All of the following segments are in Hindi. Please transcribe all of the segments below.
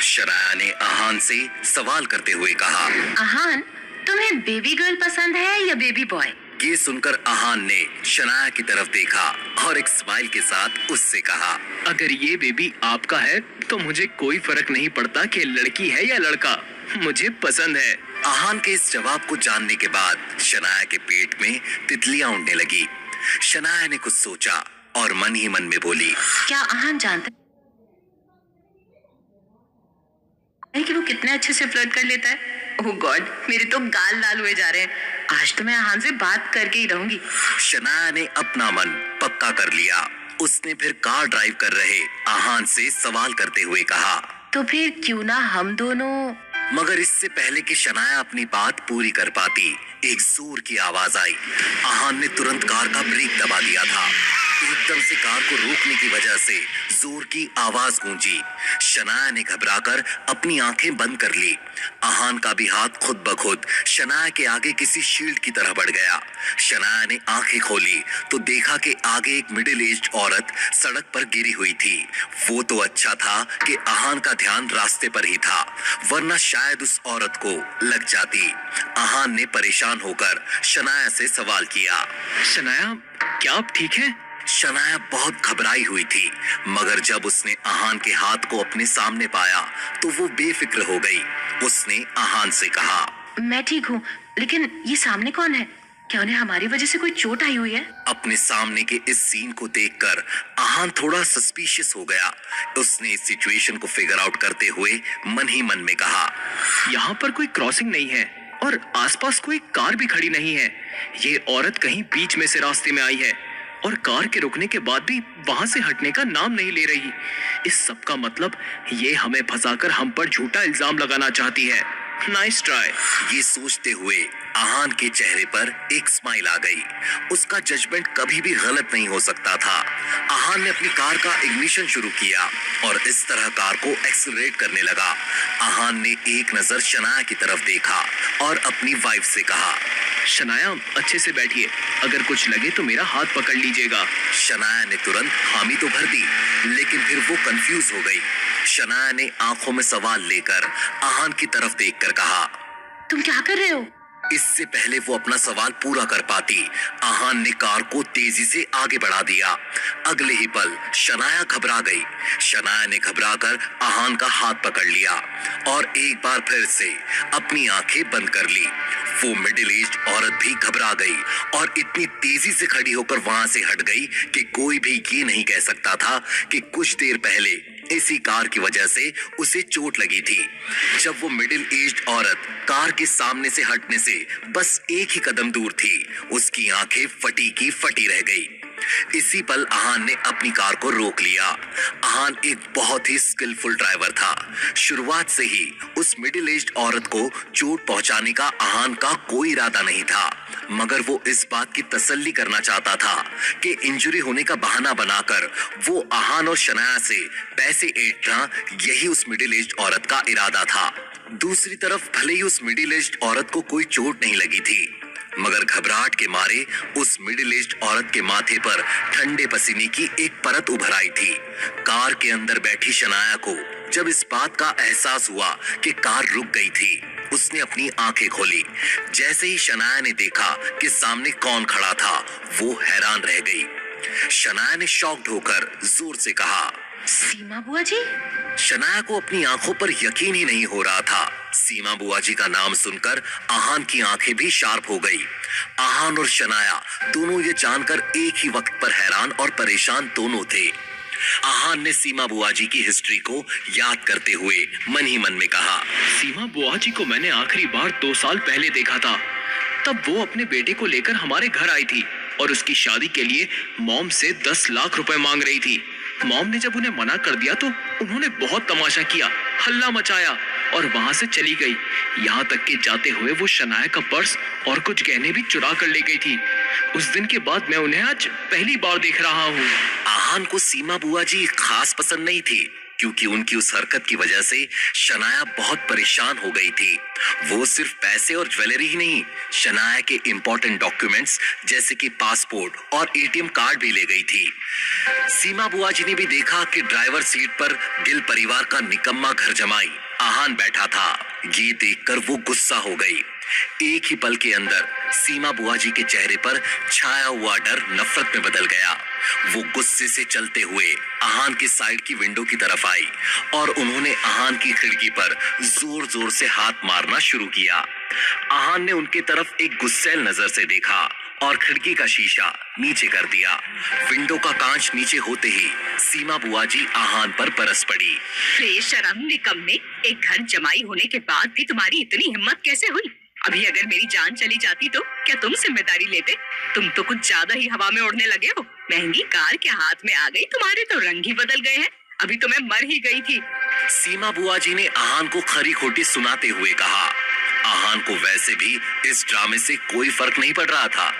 शनाया ने आहान से सवाल करते हुए कहा। आहान, तुम्हें बेबी गर्ल पसंद है या बेबी बॉय? ये सुनकर आहान ने शनाया की तरफ देखा और एक स्माइल के साथ उससे कहा, अगर ये बेबी आपका है तो मुझे कोई फर्क नहीं पड़ता कि लड़की है या लड़का, मुझे पसंद है। आहान के इस जवाब को जानने के बाद शनाया के पेट में तितलियां उड़ने लगी। शनाया ने कुछ सोचा और मन ही मन में बोली, क्या आहान जानता है कि वो कितने अच्छे से फ्लर्ट कर लेता है? ओह गॉड, मेरे तो गाल लाल हुए जा रहे हैं। आज तो मैं आहान से बात करके ही रहूंगी। शनाया ने अपना मन पक्का कर लिया। उसने फिर कार ड्राइव कर रहे आहान से सवाल करते हुए कहा, तो फिर क्यों ना हम दोनों? मगर इससे पहले कि शनाया अपनी बात पूरी कर पाती, एक जोर की आवाज आई। आहान ने तुरंत कार का ब्रेक दबा दिया था। एकदम से कार को रोकने की वजह से जोर की आवाज गूंजी। शनाया ने घबराकर अपनी आंखें बंद कर ली। आहान का भी हाथ खुद ब खुद शनाया के आगे किसी शील्ड की तरह बढ़ गया। शनाया ने आंखें खोली तो देखा कि आगे एक मिडिल एज्ड औरत सड़क पर गिरी हुई थी। वो तो अच्छा था कि आहान का ध्यान रास्ते पर ही था, वरना शायद उस औरत को लग जाती। आहान ने परेशान होकर शनाया से सवाल किया, शनाया, क्या आप ठीक हैं? शनाया बहुत घबराई हुई थी, मगर जब उसने आहान के हाथ को अपने सामने पाया तो वो बेफिक्र हो गई। उसने आहान से कहा, मैं ठीक हूँ, लेकिन ये सामने कौन है? क्या उन्हें हमारी वजह से कोई चोट आई हुई है? अपने सामने के इस सीन को देखकर आहान थोड़ा सस्पिशियस हो गया। उसने इस सिचुएशन को फिगर आउट करते हुए मन ही मन में कहा, यहाँ पर कोई क्रॉसिंग नहीं है और आसपास कोई कार भी खड़ी नहीं है। ये औरत कहीं बीच में से रास्ते में आई है और कार के रुकने के बाद भी वहां से हटने का नाम नहीं ले रही। इस सब का मतलब ये हमें फंसाकर हम पर झूठा इल्जाम लगाना चाहती है। Nice try. ये सोचते हुए आहान के चेहरे पर एक स्माइल आ गई। उसका जजमेंट कभी भी गलत नहीं हो सकता था। आहान ने अपनी कार का इग्निशन शुरू किया और इस तरह कार को एक्सेलरेट करने लगा। आहान ने एक नजर शनाया की तरफ देखा और अपनी वाइफ से कहा, शनाया, अच्छे से बैठिए, अगर कुछ लगे तो मेरा हाथ पकड़ लीजिएगा। शनाया ने तुरंत हामी तो भर दी, लेकिन फिर वो कंफ्यूज हो गई। शनाया ने आंखों में सवाल लेकर आहान की तरफ देखकर कहा, तुम क्या कर रहे हो? इससे पहले वो अपना सवाल पूरा कर पाती, आहान ने कार को तेजी से आगे बढ़ा दिया। अगले ही पल शनाया घबरा गई। शनाया ने घबराकर आहान का हाथ पकड़ लिया और एक बार फिर से अपनी आंखें बंद कर ली। वो मिडिल एज्ड औरत भी घबरा गई और इतनी तेजी से खड़ी होकर वहां से हट गई कि कोई भी ये नहीं कह सकता था कि कुछ देर पहले इसी कार की वजह से उसे चोट लगी थी। जब वो मिडिल एज्ड औरत कार के सामने से हटने से बस एक ही कदम दूर थी, उसकी आंखें फटी की फटी रह गई। इसी पल आहान ने अपनी कार को रोक लिया। आहान एक बहुत ही स्किलफुल ड्राइवर था। शुरुआत से ही उस मिडिल एज्ड औरत को चोट पहुंचाने का आहान का कोई इरादा नहीं था, मगर वो इस बात की तसल्ली करना चाहता था कि इंजरी होने का बहाना बनाकर वो आहान और शनाया से पैसे ऐंठना, यही उस मिडिल एज्ड औरत का इरादा था। दूसरी तरफ भले ही उस मिडिल एज्ड औरत को कोई चोट नहीं लगी थी, मगर घबराहट के मारे उस मिडिल एज्ड औरत के माथे पर ठंडे पसीने की एक परत उभर आई थी। कार के अंदर बैठी शनाया को जब इस बात का एहसास हुआ कि कार रुक गई थी, उसने अपनी आंखें खोली। जैसे ही शनाया ने देखा कि सामने कौन खड़ा था, वो हैरान रह गई। शनाया ने शॉक्ड होकर जोर से कहा, सीमा बुआ जी? शनाया को अपनी आंखों पर यकीन ही नहीं हो रहा था। सीमा बुआ जी का नाम सुनकर आहान की आंखें भी शार्प हो गई। आहान और शनाया दोनों ये जानकर एक ही वक्त पर हैरान और परेशान दोनों थे। आहान ने सीमा बुआ जी की हिस्ट्री को याद करते हुए मन ही मन में कहा, सीमा बुआ जी को मैंने आखिरी बार 2 साल पहले देखा था। तब वो अपने बेटे को लेकर हमारे घर आई थी और उसकी शादी के लिए मॉम से 10 लाख रुपए मांग रही थी। मॉम ने जब उन्हें मना कर दिया तो उन्होंने बहुत तमाशा किया, हल्ला मचाया और वहां से चली गई। यहाँ तक कि जाते हुए वो शनाया का पर्स और कुछ गहने भी चुरा कर ले गई थी। उस दिन के बाद मैं उन्हें आज पहली बार देख रहा हूँ। आहान को सीमा बुआ जी खास पसंद नहीं थी, क्योंकि उनकी उस हरकत की वजह से शनाया बहुत परेशान हो गई थी। वो सिर्फ पैसे और ज्वेलरी ही नहीं, शनाया के इंपॉर्टेंट डॉक्यूमेंट्स जैसे कि पासपोर्ट और एटीएम कार्ड भी ले गई थी। सीमा बुआ जी ने भी देखा कि ड्राइवर सीट पर गिल परिवार का निकम्मा घर जमाई आहान बैठा था। ये देखकर वो गुस्सा हो गई। एक ही पल के अंदर सीमा बुआ जी के चेहरे पर छाया हुआ डर नफरत में बदल गया। वो गुस्से से चलते हुए आहान की साइड की विंडो की तरफ आई और उन्होंने आहान की खिड़की पर जोर जोर से हाथ मारना शुरू किया। आहान ने उनकी तरफ एक गुस्सैल नजर से देखा और खिड़की का शीशा नीचे कर दिया। विंडो का कांच नीचे होते ही सीमा बुआ जी आहान पर बरस पड़ी। बेशरम निकम्मे, एक घर जमाई होने के बाद भी तुम्हारी इतनी हिम्मत कैसे हुई? अभी अगर मेरी जान चली जाती तो क्या तुम जिम्मेदारी लेते? तुम तो कुछ ज्यादा ही हवा में उड़ने लगे हो। महंगी कार के हाथ में आ गई, तुम्हारे तो रंग ही बदल गए हैं। अभी तो मैं मर ही गई थी। सीमा बुआ जी ने आहान को खरी खोटी सुनाते हुए कहा। आहान को वैसे भी इस ड्रामे से कोई फर्क नहीं पड़ रहा था,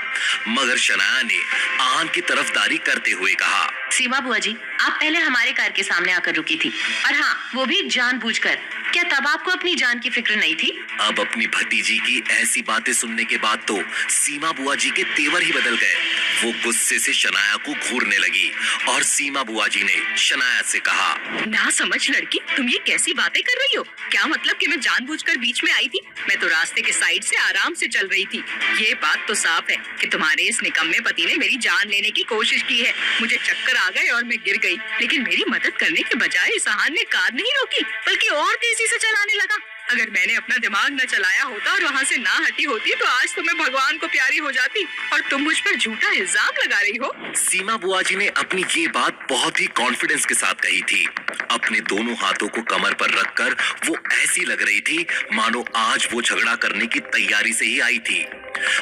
मगर शनाया ने आहान की तरफदारी करते हुए कहा, सीमा बुआ जी, आप पहले हमारे कार के सामने आकर रुकी थी, और हाँ, वो भी जानबूझकर। क्या तब आपको अपनी जान की फिक्र नहीं थी? अब अपनी भतीजी की ऐसी बातें सुनने के बाद तो सीमा बुआ जी के तेवर ही बदल गए। वो गुस्से से शनाया को घूरने लगी और सीमा बुआ जी ने शनाया से कहा, ना समझ लड़की, तुम ये कैसी बातें कर रही हो? क्या मतलब कि मैं जानबूझकर बीच में आई थी? मैं तो रास्ते के साइड से आराम से चल रही थी। ये बात तो साफ है कि तुम्हारे इस निकम्मे पति ने मेरी जान लेने की कोशिश की है। मुझे चक्कर आ गए और मैं गिर गई, लेकिन मेरी मदद करने के बजाय इस आहान ने कार नहीं रोकी, बल्कि और तेजी से चलाने लगा। अगर मैंने अपना दिमाग न चलाया होता और वहाँ से ना हटी होती तो आज तो मैं भगवान को प्यारी हो जाती, और तुम मुझ पर झूठा इल्जाम लगा रही हो। सीमा बुआ जी ने अपनी ये बात बहुत ही कॉन्फिडेंस के साथ कही थी। अपने दोनों हाथों को कमर पर रखकर वो ऐसी लग रही थी मानो आज वो झगड़ा करने की तैयारी से ही आई थी।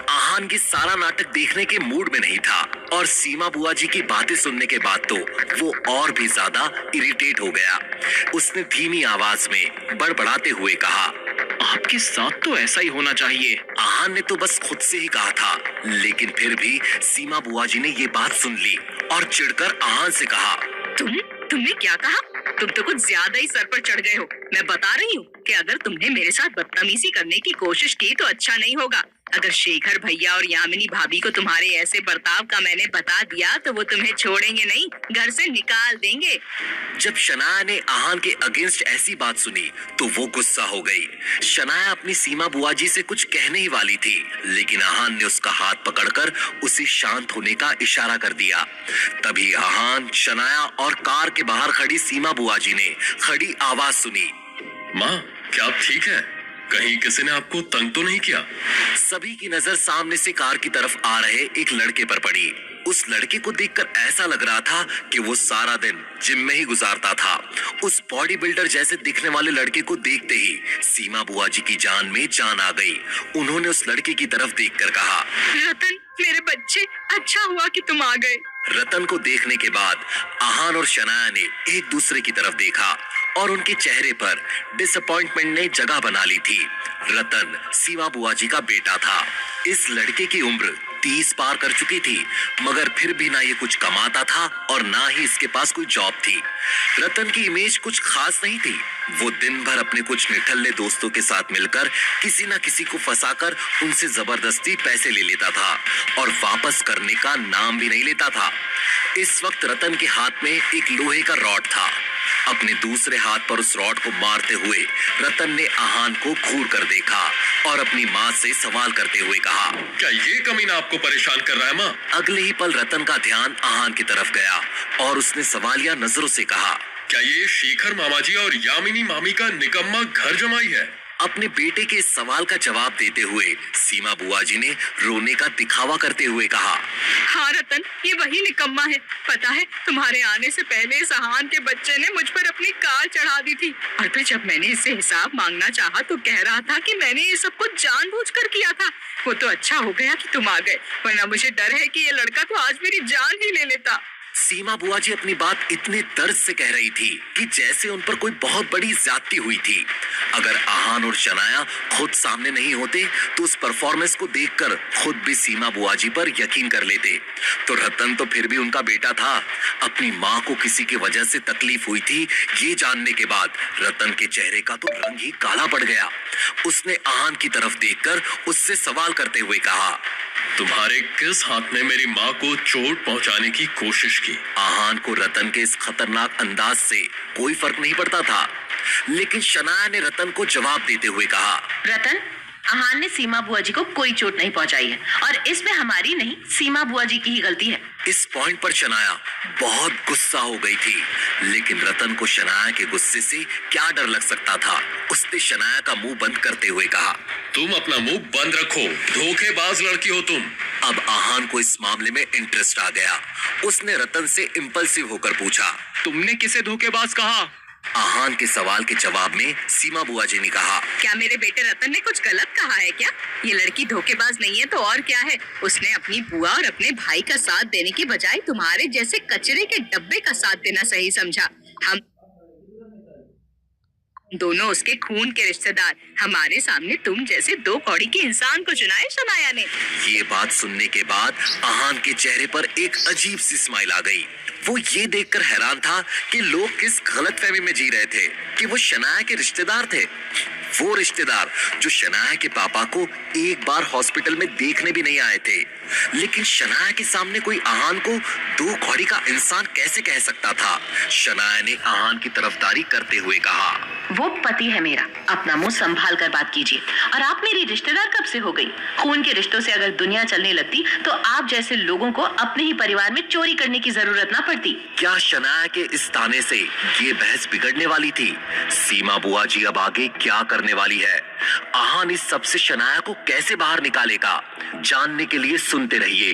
आहान की सारा नाटक देखने के मूड में नहीं था और सीमा बुआ जी की बातें सुनने के बाद तो वो और भी ज्यादा इरिटेट हो गया। उसने धीमी आवाज में बड़बड़ाते हुए कहा, आपके साथ तो ऐसा ही होना चाहिए। आहान ने तो बस खुद से ही कहा था, लेकिन फिर भी सीमा बुआ जी ने ये बात सुन ली और चिढ़कर आहान से कहा, तुमने क्या कहा? तुम तो कुछ ज्यादा ही सर पर चढ़ गए हो। मैं बता रही हूँ कि अगर तुमने मेरे साथ बदतमीजी करने की कोशिश की तो अच्छा नहीं होगा। अगर शेखर भैया और यामिनी भाभी को तुम्हारे ऐसे बर्ताव का मैंने बता दिया तो वो तुम्हें छोड़ेंगे नहीं, घर से निकाल देंगे। जब शनाया ने आहान के अगेंस्ट ऐसी बात सुनी तो वो गुस्सा हो गई। शनाया अपनी सीमा बुआ जी से कुछ कहने ही वाली थी, लेकिन आहान ने उसका हाथ पकड़कर उसे शांत होने का इशारा कर दिया। तभी आहान, शनाया और कार के बाहर खड़ी सीमा बुआ जी ने खड़ी आवाज सुनी, माँ, क्या आप ठीक है? कहीं किसी ने आपको तंग तो नहीं किया? सभी की नजर सामने से कार की तरफ आ रहे एक लड़के पर पड़ी। उस लड़के को देखकर ऐसा लग रहा था कि वो सारा दिन जिम में ही गुजारता था। उस बॉडी बिल्डर जैसे दिखने वाले लड़के को देखते ही सीमा बुआ जी की जान में जान आ गई। उन्होंने उस लड़के की तरफ देखकर कहा, रतन, मेरे बच्चे, अच्छा हुआ कि तुम आ गए। रतन को देखने के बाद आहान और शनाया ने एक दूसरे की तरफ देखा और उनके चेहरे पर डिसअपॉइंटमेंट ने जगह बना ली थी। रतन सीमा बुआ जी का बेटा था। इस लड़के की उम्र 30 पार कर चुकी थी, मगर फिर भी ना ये कुछ कमाता था और ना ही इसके पास कोई जॉब थी। रतन की इमेज कुछ खास नहीं थी। वो दिन भर अपने कुछ निठल्ले दोस्तों के साथ मिलकर किसी न किसी को फंसाकर उनसे जबरदस्ती पैसे ले लेता था और वापस करने का नाम भी नहीं लेता था। इस वक्त रतन के हाथ में एक लोहे का रॉड था। अपने दूसरे हाथ पर उस रॉड को मारते हुए रतन ने आहान को घूर कर देखा और अपनी माँ से सवाल करते हुए कहा, क्या ये कमीना आपको परेशान कर रहा है माँ? अगले ही पल रतन का ध्यान आहान की तरफ गया और उसने सवालिया नजरों से कहा, क्या ये शेखर मामा जी और यामिनी मामी का निकम्मा घर जमाई है? अपने बेटे के इस सवाल का जवाब देते हुए सीमा बुआ जी ने रोने का दिखावा करते हुए कहा, हाँ रतन, ये वही निकम्मा है। पता है, तुम्हारे आने से पहले इस आहान के बच्चे ने मुझ पर अपनी कार चढ़ा दी थी, और फिर जब मैंने इससे हिसाब मांगना चाहा तो कह रहा था कि मैंने ये सब कुछ जानबूझकर किया था। वो तो अच्छा हो गया कि तुम आ गए, वरना मुझे डर है कि ये लड़का तो आज मेरी जान ही ले लेता। सीमा बुआ जी अपनी बात इतने दर्द से कह रही थी कि जैसे उन पर कोई बहुत बड़ी ज्यादती हुई थी। अगर आहान और शनाया खुद सामने नहीं होते तो उस परफॉर्मेंस को देखकर खुद भी सीमा बुआ जी पर यकीन कर लेते। तो रतन तो फिर भी उनका बेटा था। अपनी माँ को किसी की वजह से तकलीफ हुई थी, ये जानने के बाद रतन के चेहरे का तो रंग ही काला पड़ गया। उसने आहान की तरफ देखकर उससे सवाल करते हुए कहा, तुम्हारे किस हाथ ने मेरी माँ को चोट पहुंचाने की कोशिश की? आहान को रतन के इस खतरनाक अंदाज से कोई फर्क नहीं पड़ता था, लेकिन शनाया ने रतन को जवाब देते हुए कहा, रतन, आहान ने सीमा बुआ जी को कोई चोट नहीं पहुंचाई है और इसमें हमारी नहीं, सीमा बुआ जी की ही गलती है। इस पॉइंट पर शनाया बहुत गुस्सा हो गई थी, लेकिन रतन को शनाया के गुस्से से क्या डर लग सकता था। उसने शनाया का मुंह बंद करते हुए कहा, तुम अपना मुंह बंद रखो, धोखेबाज लड़की हो तुम। अब आहान को इस मामले में इंटरेस्ट आ गया। उसने रतन से इम्पल्सिव होकर पूछा, तुमने किसे धोखेबाज कहा? आहान के सवाल के जवाब में सीमा बुआ जी ने कहा, क्या मेरे बेटे रतन ने कुछ गलत कहा है क्या? ये लड़की धोखेबाज नहीं है तो और क्या है? उसने अपनी बुआ और अपने भाई का साथ देने की बजाय तुम्हारे जैसे कचरे के डब्बे का साथ देना सही समझा। हम दोनों उसके खून के रिश्तेदार, हमारे सामने तुम जैसे दो कौड़ी के इंसान को चुना है शनाया ने। ये बात सुनने के बाद आहान के चेहरे पर एक अजीब सी स्माइल आ गई। वो ये देखकर हैरान था कि लोग किस गलतफहमी में जी रहे थे कि वो शनाया के रिश्तेदार थे। वो रिश्तेदार जो शनाया के पापा को एक बार हॉस्पिटल में देखने भी नहीं आए थे। लेकिन शनाया के सामने कोई आहान को दो कौड़ी का इंसान कैसे कह सकता था? शनाया ने आहान की तरफदारी करते हुए कहा, वो पति है मेरा, अपना मुंह संभाल कर बात कीजिए। और आप मेरी रिश्तेदार कब से हो गई? खून के रिश्तों से अगर दुनिया चलने लगती तो आप जैसे लोगों को अपने ही परिवार में चोरी करने की जरूरत ना पड़ती। क्या शनाया के इस ताने से ये बहस बिगड़ने वाली थी? सीमा बुआ जी अब आगे क्या करने वाली है? आहान इस सबसे शनाया को कैसे बाहर निकालेगा? जानने के लिए सुनते रहिए।